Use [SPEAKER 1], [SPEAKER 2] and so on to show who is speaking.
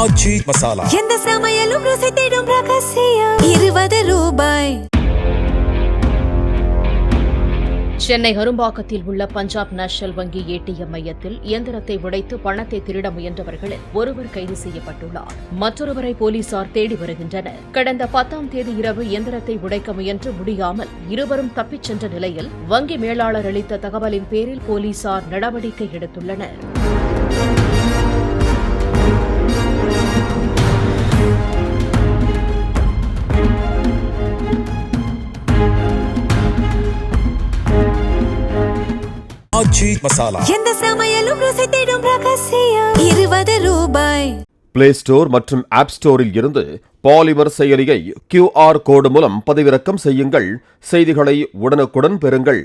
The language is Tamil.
[SPEAKER 1] ஆச்சி மசாலா.
[SPEAKER 2] எந்த சமையலும் ருசி தேடும் ரகசியம். 20 ரூபாய்.
[SPEAKER 3] சென்னை அரும்பாக்கத்தில் உள்ள பஞ்சாப் நேஷனல் வங்கி ஏடிஎம் மையத்தில் இயந்திரத்தை உடைத்து பணத்தை திருட முயன்றவர்களில் ஒருவர் கைது செய்யப்பட்டுள்ளார். மற்றொருவரை போலீசார் தேடி வருகின்றனர். கடந்த 10ஆம் தேதி இரவு இயந்திரத்தை உடைக்க முயன்று முடியாமல் இருவரும் தப்பிச் சென்ற நிலையில் வங்கி மேலாளர் அளித்த தகவலின் பேரில் போலீசார் நடவடிக்கை எடுத்துள்ளனர்.
[SPEAKER 1] ஆச்சி மசாலா.
[SPEAKER 2] எந்த சமையலும் ருசி தேடும் ரகசியம். 20 ரூபாய்.
[SPEAKER 4] பிளே ஸ்டோர் மற்றும் ஆப் ஸ்டோரில் இருந்து பாலிமர் செயலியை QR கோடு மூலம் பதிவிறக்கம் செய்யுங்கள். செய்திகளை உடனுக்குடன் பெறுங்கள்.